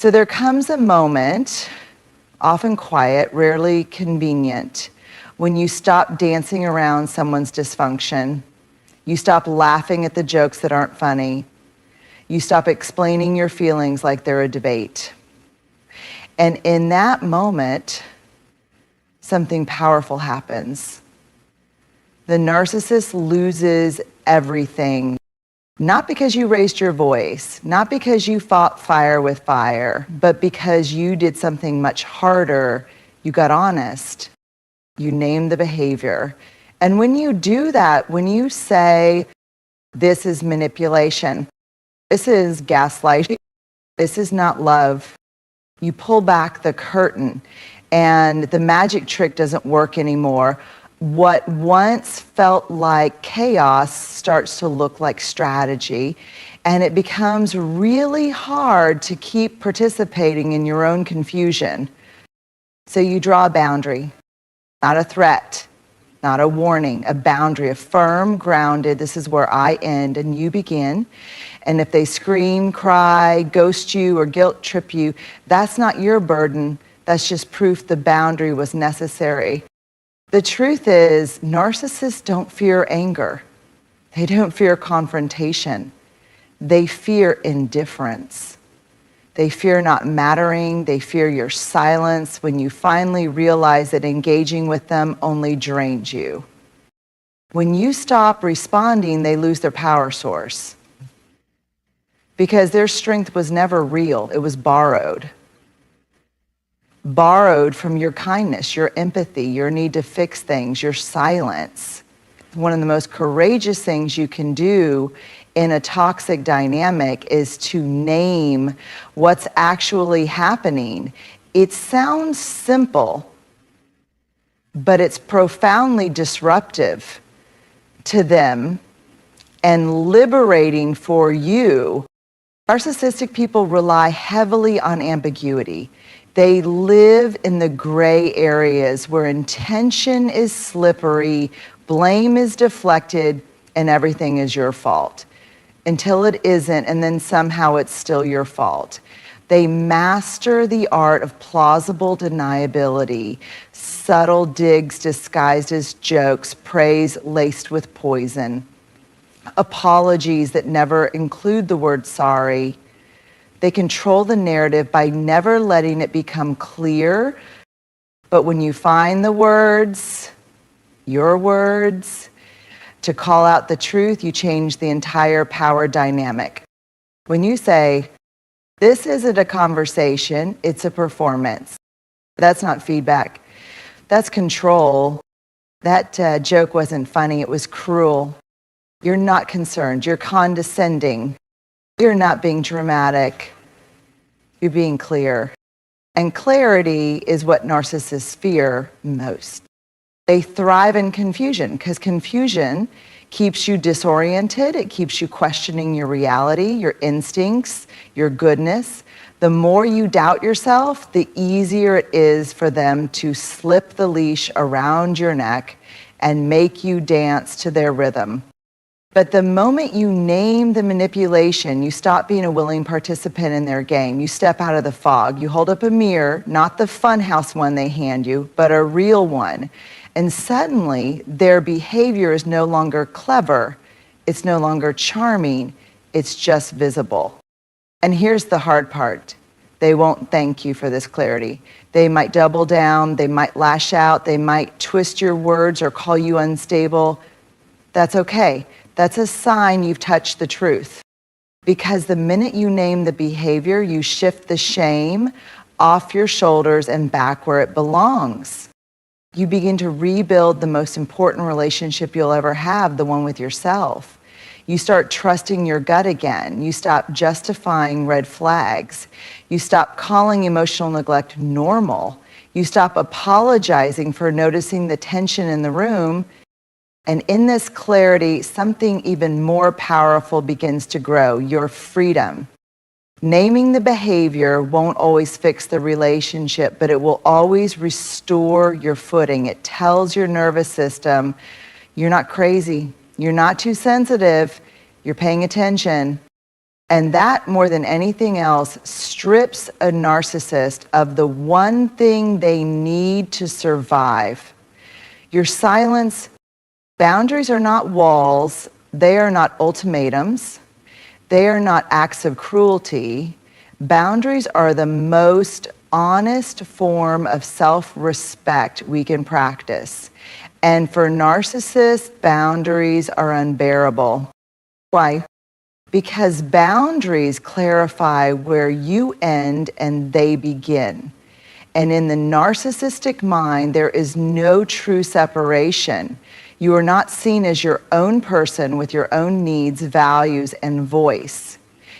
So there comes a moment, often quiet, rarely convenient, when you stop dancing around someone's dysfunction. You stop laughing at the jokes that aren't funny. You stop explaining your feelings like they're a debate. And in that moment, something powerful happens. The narcissist loses everything. Not because you raised your voice, not because you fought fire with fire, but because you did something much harder. You got honest. You named the behavior. And when you do that, when you say, this is manipulation, this is gaslighting, this is not love, you pull back the curtain and the magic trick doesn't work anymore. What once felt like chaos starts to look like strategy, and it becomes really hard to keep participating in your own confusion. So you draw a boundary, not a threat, not a warning, a boundary, a firm, grounded, this is where I end and you begin. And if they scream, cry, ghost you, or guilt trip you, that's not your burden. That's just proof the boundary was necessary. The truth is, narcissists don't fear anger. They don't fear confrontation. They fear indifference. They fear not mattering. They fear your silence when you finally realize that engaging with them only drains you. When you stop responding, they lose their power source. Because their strength was never real, it was borrowed. Borrowed from your kindness, your empathy, your need to fix things, your silence. One of the most courageous things you can do in a toxic dynamic is to name what's actually happening. It sounds simple, but it's profoundly disruptive to them and liberating for you. Narcissistic people rely heavily on ambiguity. They live in the gray areas where intention is slippery, blame is deflected, and everything is your fault. Until it isn't, and then somehow it's still your fault. They master the art of plausible deniability, subtle digs disguised as jokes, praise laced with poison, apologies that never include the word sorry. They control the narrative by never letting it become clear. But when you find the words, your words, to call out the truth, you change the entire power dynamic. When you say, this isn't a conversation, it's a performance. That's not feedback. That's control. That joke wasn't funny, it was cruel. You're not concerned, you're condescending. You're not being dramatic, you're being clear. And clarity is what narcissists fear most. They thrive in confusion because confusion keeps you disoriented. It keeps you questioning your reality, your instincts, your goodness. The more you doubt yourself, the easier it is for them to slip the leash around your neck and make you dance to their rhythm. But the moment you name the manipulation, you stop being a willing participant in their game. You step out of the fog. You hold up a mirror, not the funhouse one they hand you, but a real one. And suddenly, their behavior is no longer clever. It's no longer charming. It's just visible. And here's the hard part. They won't thank you for this clarity. They might double down. They might lash out. They might twist your words or call you unstable. That's okay. That's a sign you've touched the truth. Because the minute you name the behavior, you shift the shame off your shoulders and back where it belongs. You begin to rebuild the most important relationship you'll ever have, the one with yourself. You start trusting your gut again. You stop justifying red flags. You stop calling emotional neglect normal. You stop apologizing for noticing the tension in the room. And in this clarity, something even more powerful begins to grow, your freedom. Naming the behavior won't always fix the relationship, but it will always restore your footing. It tells your nervous system, you're not crazy, you're not too sensitive, you're paying attention. And that, more than anything else, strips a narcissist of the one thing they need to survive. Your silence, boundaries are not walls, they are not ultimatums, they are not acts of cruelty. Boundaries are the most honest form of self-respect we can practice. And for narcissists, boundaries are unbearable. Why? Because boundaries clarify where you end and they begin. And in the narcissistic mind, there is no true separation. You are not seen as your own person with your own needs, values, and voice.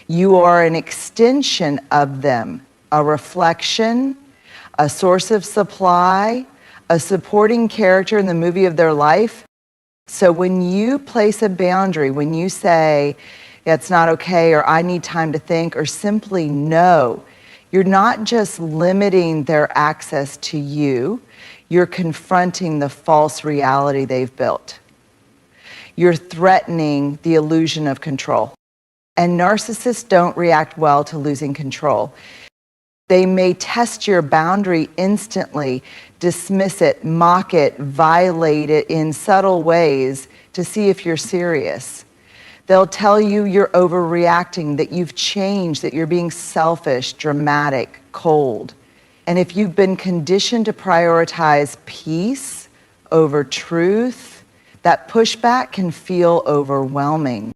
You are an extension of them, a reflection, a source of supply, a supporting character in the movie of their life. So when you place a boundary, when you say, yeah, it's not okay, or I need time to think, or simply no, you're not just limiting their access to you, you're confronting the false reality they've built. You're threatening the illusion of control. And narcissists don't react well to losing control. They may test your boundary instantly, dismiss it, mock it, violate it in subtle ways to see if you're serious. They'll tell you you're overreacting, that you've changed, that you're being selfish, dramatic, cold. And if you've been conditioned to prioritize peace over truth, that pushback can feel overwhelming.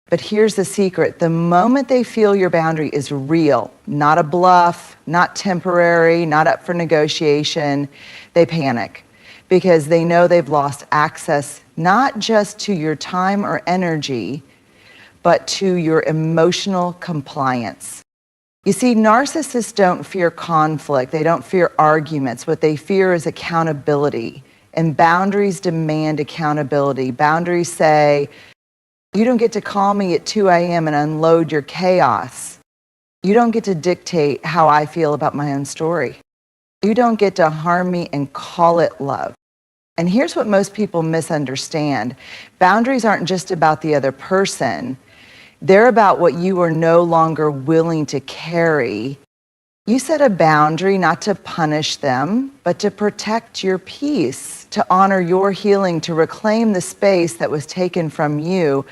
But here's the secret. The moment they feel your boundary is real, not a bluff, not temporary, not up for negotiation, they panic because they know they've lost access not just to your time or energy, but to your emotional compliance. You see, narcissists don't fear conflict. They don't fear arguments. What they fear is accountability. And boundaries demand accountability. Boundaries say, you don't get to call me at 2 a.m. and unload your chaos. You don't get to dictate how I feel about my own story. You don't get to harm me and call it love. And here's what most people misunderstand. Boundaries aren't just about the other person. They're about what you are no longer willing to carry. You set a boundary not to punish them, but to protect your peace, to honor your healing, to reclaim the space that was taken from you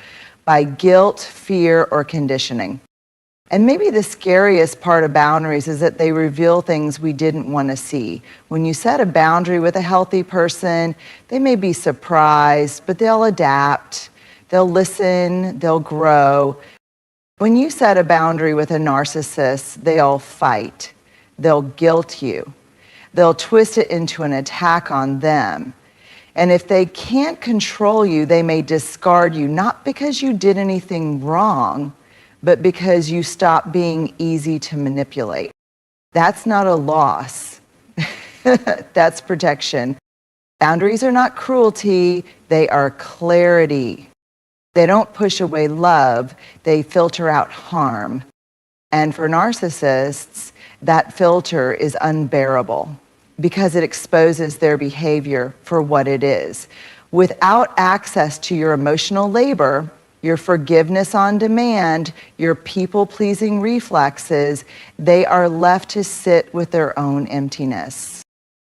by guilt, fear, or conditioning. And maybe the scariest part of boundaries is that they reveal things we didn't want to see. When you set a boundary with a healthy person, they may be surprised, but they'll adapt, they'll listen, they'll grow. When you set a boundary with a narcissist, they'll fight, they'll guilt you, they'll twist it into an attack on them. And if they can't control you, they may discard you, not because you did anything wrong, but because you stopped being easy to manipulate. That's not a loss. That's protection. Boundaries are not cruelty, they are clarity. They don't push away love, they filter out harm. And for narcissists, that filter is unbearable because it exposes their behavior for what it is. Without access to your emotional labor, your forgiveness on demand, your people-pleasing reflexes, they are left to sit with their own emptiness.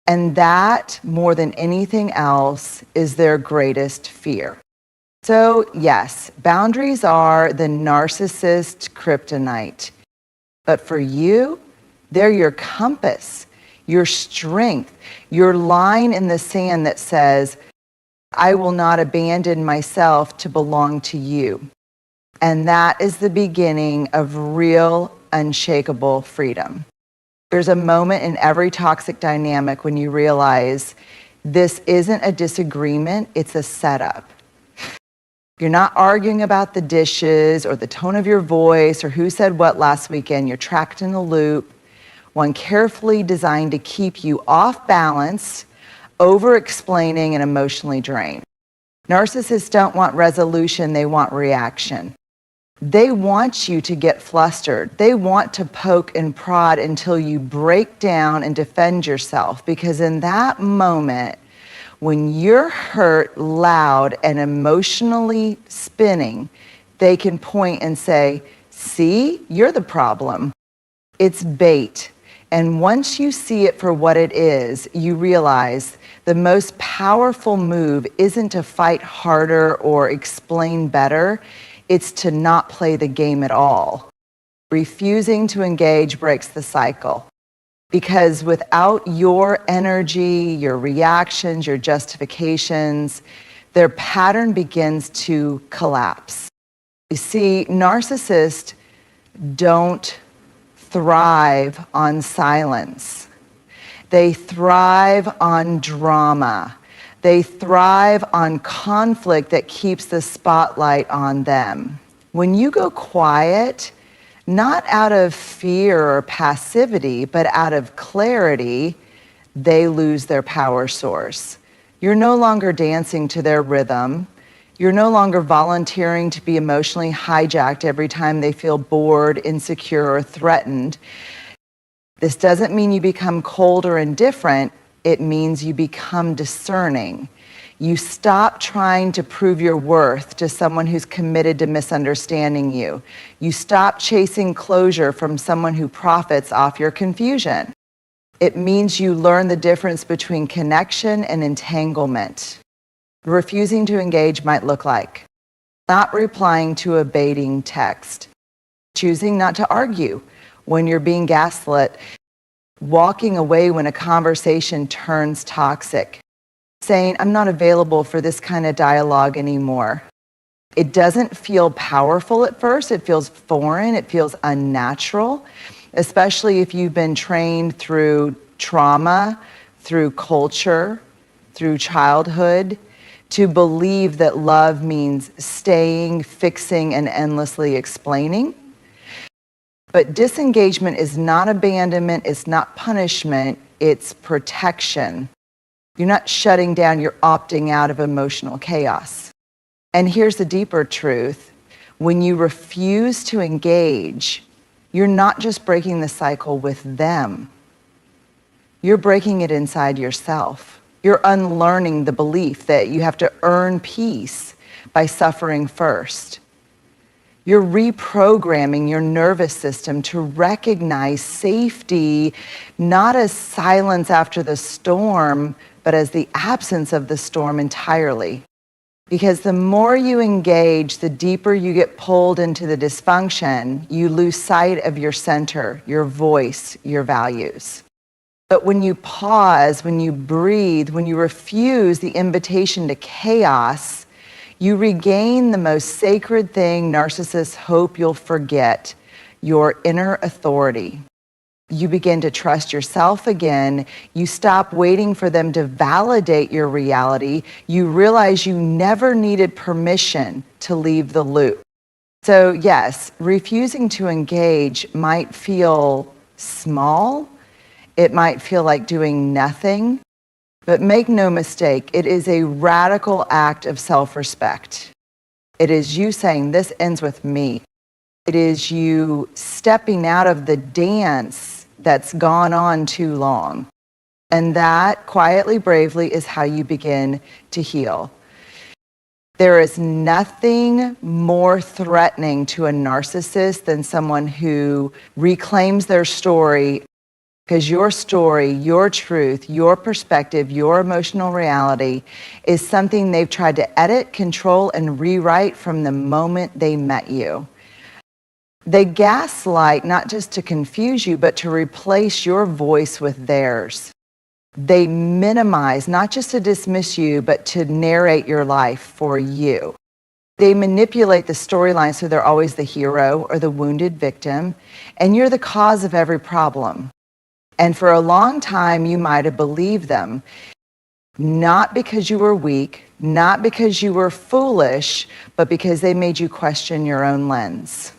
And that, more than anything else, is their greatest fear. So yes, boundaries are the narcissist kryptonite. But for you, they're your compass, your strength, your line in the sand that says, I will not abandon myself to belong to you. And that is the beginning of real, unshakable freedom. There's a moment in every toxic dynamic when you realize this isn't a disagreement, it's a setup. You're not arguing about the dishes or the tone of your voice or who said what last weekend. You're trapped in a loop, one carefully designed to keep you off balance, over-explaining, and emotionally drained. Narcissists don't want resolution, they want reaction. They want you to get flustered. They want to poke and prod until you break down and defend yourself, because in that moment, when you're hurt, loud, and emotionally spinning, they can point and say, See, you're the problem. It's bait. And once you see it for what it is, you realize the most powerful move isn't to fight harder or explain better. It's to not play the game at all. Refusing to engage breaks the cycle. Because without your energy, your reactions, your justifications, their pattern begins to collapse. You see, narcissists don't thrive on silence. They thrive on drama. They thrive on conflict that keeps the spotlight on them. When you go quiet, not out of fear or passivity, but out of clarity, they lose their power source. You're no longer dancing to their rhythm. You're no longer volunteering to be emotionally hijacked every time they feel bored, insecure, or threatened. This doesn't mean you become cold or indifferent. It means you become discerning. You stop trying to prove your worth to someone who's committed to misunderstanding you. You stop chasing closure from someone who profits off your confusion. It means you learn the difference between connection and entanglement. Refusing to engage might look like not replying to a baiting text, choosing not to argue when you're being gaslit, walking away when a conversation turns toxic, saying, I'm not available for this kind of dialogue anymore. It doesn't feel powerful at first. It feels foreign. It feels unnatural, especially if you've been trained through trauma, through culture, through childhood, to believe that love means staying, fixing, and endlessly explaining. But disengagement is not abandonment, it's not punishment, it's protection. You're not shutting down, you're opting out of emotional chaos. And here's the deeper truth. When you refuse to engage, you're not just breaking the cycle with them. You're breaking it inside yourself. You're unlearning the belief that you have to earn peace by suffering first. You're reprogramming your nervous system to recognize safety not as silence after the storm, but as the absence of the storm entirely. Because the more you engage, the deeper you get pulled into the dysfunction, you lose sight of your center, your voice, your values. But when you pause, when you breathe, when you refuse the invitation to chaos, you regain the most sacred thing narcissists hope you'll forget, your inner authority. You begin to trust yourself again. You stop waiting for them to validate your reality. You realize you never needed permission to leave the loop. So yes, refusing to engage might feel small. It might feel like doing nothing. But make no mistake, it is a radical act of self-respect. It is you saying, this ends with me. It is you stepping out of the dance that's gone on too long. And that, quietly, bravely, is how you begin to heal. There is nothing more threatening to a narcissist than someone who reclaims their story, because your story, your truth, your perspective, your emotional reality is something they've tried to edit, control, and rewrite from the moment they met you. They gaslight not just to confuse you, but to replace your voice with theirs. They minimize, not just to dismiss you, but to narrate your life for you. They manipulate the storyline so they're always the hero or the wounded victim, and you're the cause of every problem. And for a long time, you might have believed them, not because you were weak, not because you were foolish, but because they made you question your own lens.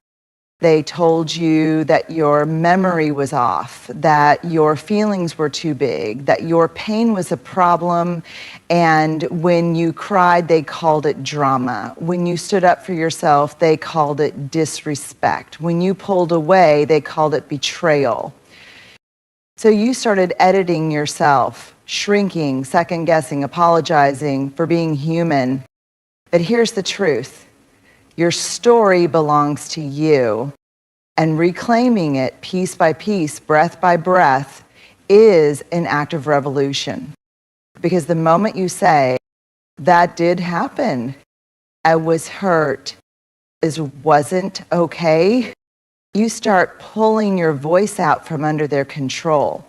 They told you that your memory was off, that your feelings were too big, that your pain was a problem, and when you cried, they called it drama. When you stood up for yourself, they called it disrespect. When you pulled away, they called it betrayal. So you started editing yourself, shrinking, second-guessing, apologizing for being human. But here's the truth. Your story belongs to you. And reclaiming it piece by piece, breath by breath, is an act of revolution. Because the moment you say, that did happen, I was hurt, this wasn't okay, you start pulling your voice out from under their control.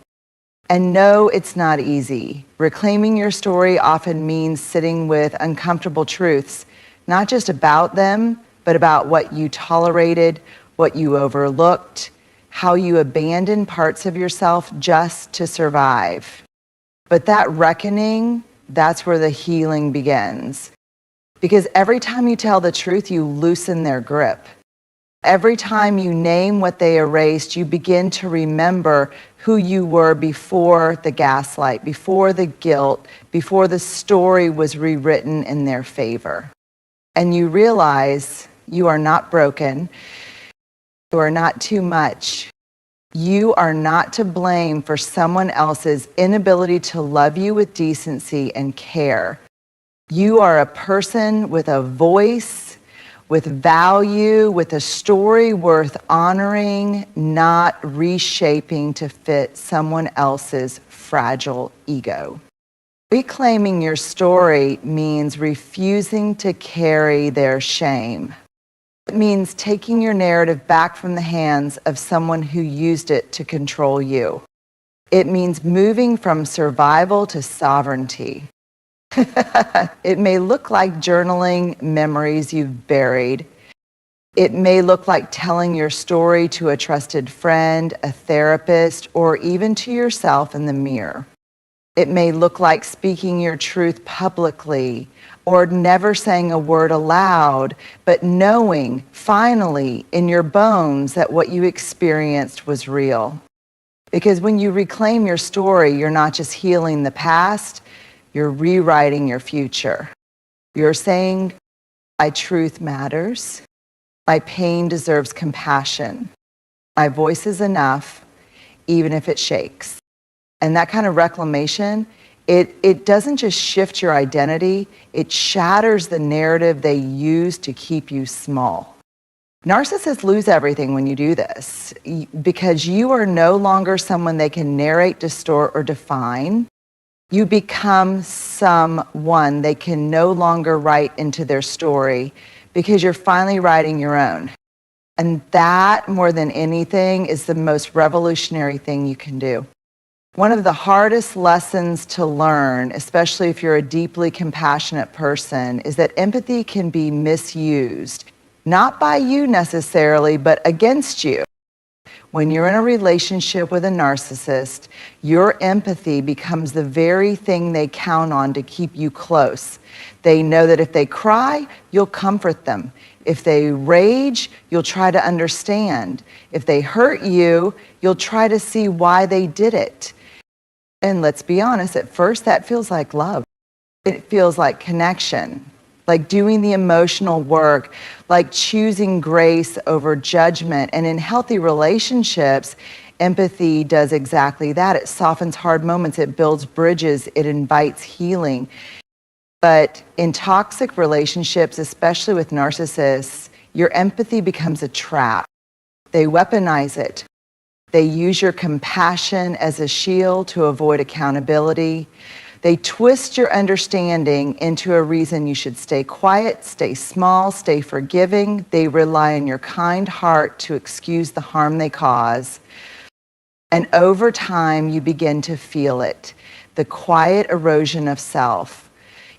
And no, it's not easy. Reclaiming your story often means sitting with uncomfortable truths, not just about them, but about what you tolerated, what you overlooked, how you abandoned parts of yourself just to survive. But that reckoning, that's where the healing begins. Because every time you tell the truth, you loosen their grip. Every time you name what they erased, you begin to remember who you were before the gaslight, before the guilt, before the story was rewritten in their favor. And you realize you are not broken, you are not too much. You are not to blame for someone else's inability to love you with decency and care. You are a person with a voice, with value, with a story worth honoring, not reshaping to fit someone else's fragile ego. Reclaiming your story means refusing to carry their shame. It means taking your narrative back from the hands of someone who used it to control you. It means moving from survival to sovereignty. It may look like journaling memories you've buried. It may look like telling your story to a trusted friend, a therapist, or even to yourself in the mirror. It may look like speaking your truth publicly, or never saying a word aloud, but knowing finally in your bones that what you experienced was real. Because when you reclaim your story, you're not just healing the past, you're rewriting your future. You're saying, my truth matters. My pain deserves compassion. My voice is enough, even if it shakes. And that kind of reclamation, it doesn't just shift your identity, it shatters the narrative they use to keep you small. Narcissists lose everything when you do this, because you are no longer someone they can narrate, distort, or define. You become someone they can no longer write into their story, because you're finally writing your own. And that, more than anything, is the most revolutionary thing you can do. One of the hardest lessons to learn, especially if you're a deeply compassionate person, is that empathy can be misused, not by you necessarily, but against you. When you're in a relationship with a narcissist, your empathy becomes the very thing they count on to keep you close. They know that if they cry, you'll comfort them. If they rage, you'll try to understand. If they hurt you, you'll try to see why they did it. And let's be honest, at first that feels like love. It feels like connection, like doing the emotional work, like choosing grace over judgment. And in healthy relationships, empathy does exactly that. It softens hard moments, it builds bridges, it invites healing. But in toxic relationships, especially with narcissists, your empathy becomes a trap. They weaponize it. They use your compassion as a shield to avoid accountability. They twist your understanding into a reason you should stay quiet, stay small, stay forgiving. They rely on your kind heart to excuse the harm they cause. And over time, you begin to feel it, the quiet erosion of self.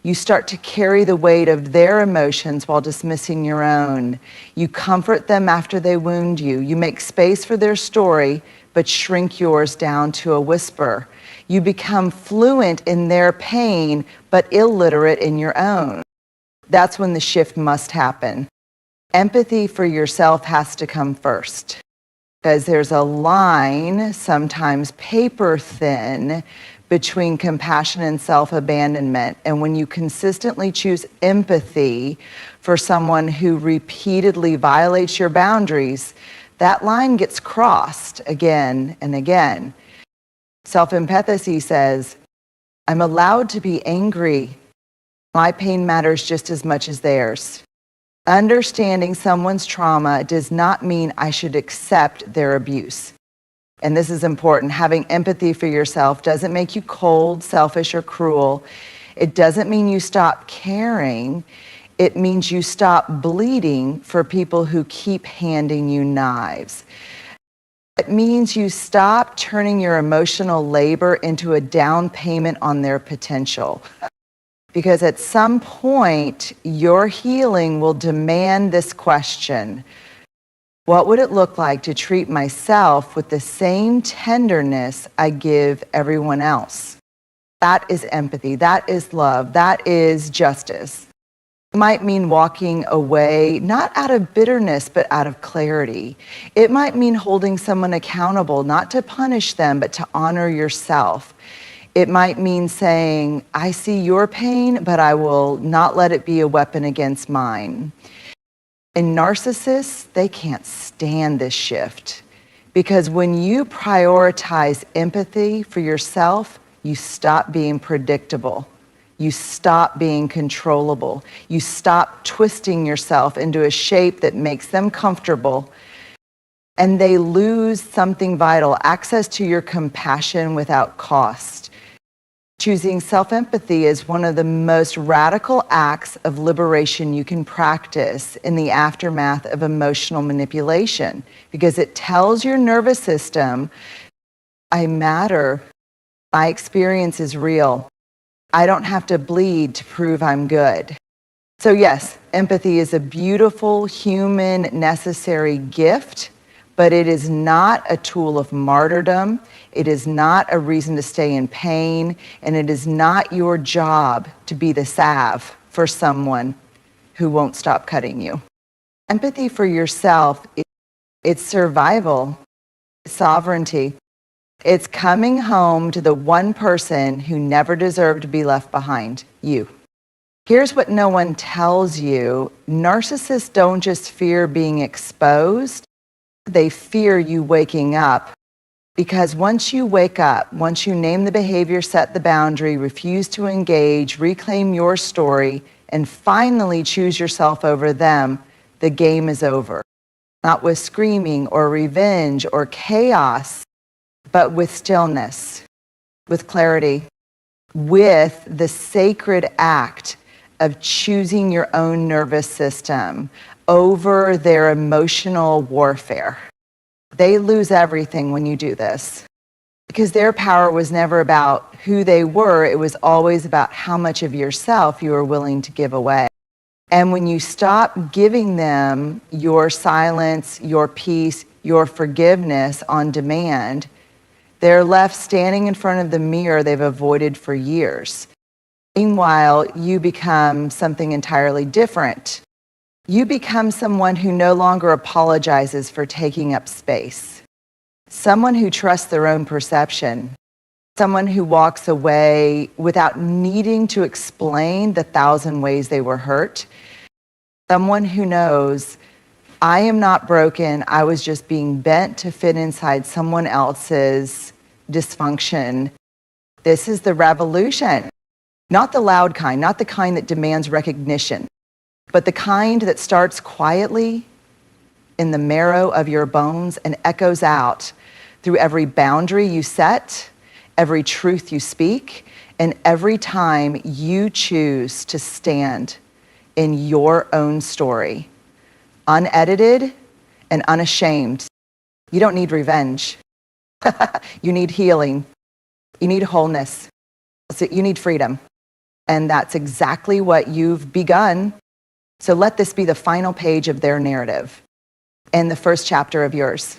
You start to carry the weight of their emotions while dismissing your own. You comfort them after they wound you. You make space for their story, but shrink yours down to a whisper. You become fluent in their pain, but illiterate in your own. That's when the shift must happen. Empathy for yourself has to come first, because there's a line, sometimes paper thin, between compassion and self-abandonment. And when you consistently choose empathy for someone who repeatedly violates your boundaries, that line gets crossed again and again. Self-empathy says, I'm allowed to be angry. My pain matters just as much as theirs. Understanding someone's trauma does not mean I should accept their abuse. And this is important. Having empathy for yourself doesn't make you cold, selfish, or cruel. It doesn't mean you stop caring. It means you stop bleeding for people who keep handing you knives. It means you stop turning your emotional labor into a down payment on their potential. Because at some point, your healing will demand this question: what would it look like to treat myself with the same tenderness I give everyone else? That is empathy. That is love. That is justice. It might mean walking away, not out of bitterness, but out of clarity. It might mean holding someone accountable, not to punish them, but to honor yourself. It might mean saying, I see your pain, but I will not let it be a weapon against mine. And narcissists, they can't stand this shift, because when you prioritize empathy for yourself, you stop being predictable. You stop being controllable. You stop twisting yourself into a shape that makes them comfortable. And they lose something vital, access to your compassion without cost. Choosing self-empathy is one of the most radical acts of liberation you can practice in the aftermath of emotional manipulation, because it tells your nervous system, I matter, my experience is real. I don't have to bleed to prove I'm good. So yes, empathy is a beautiful, human, necessary gift, but it is not a tool of martyrdom. It is not a reason to stay in pain, and it is not your job to be the salve for someone who won't stop cutting you. Empathy for yourself, it's survival, it's sovereignty. It's coming home to the one person who never deserved to be left behind, you. Here's what no one tells you. Narcissists don't just fear being exposed, they fear you waking up. Because once you wake up, once you name the behavior, set the boundary, refuse to engage, reclaim your story, and finally choose yourself over them, the game is over. Not with screaming or revenge or chaos, but with stillness, with clarity, with the sacred act of choosing your own nervous system over their emotional warfare. They lose everything when you do this, because their power was never about who they were. It was always about how much of yourself you were willing to give away. And when you stop giving them your silence, your peace, your forgiveness on demand, they're left standing in front of the mirror they've avoided for years. Meanwhile, you become something entirely different. You become someone who no longer apologizes for taking up space. Someone who trusts their own perception. Someone who walks away without needing to explain the 1,000 ways they were hurt. Someone who knows, I am not broken. I was just being bent to fit inside someone else's dysfunction. This is the revolution. Not the loud kind, not the kind that demands recognition, but the kind that starts quietly in the marrow of your bones and echoes out through every boundary you set, every truth you speak, and every time you choose to stand in your own story, unedited and unashamed. You don't need revenge. You need healing. You need wholeness. You need freedom. And that's exactly what you've begun. So let this be the final page of their narrative and the first chapter of yours.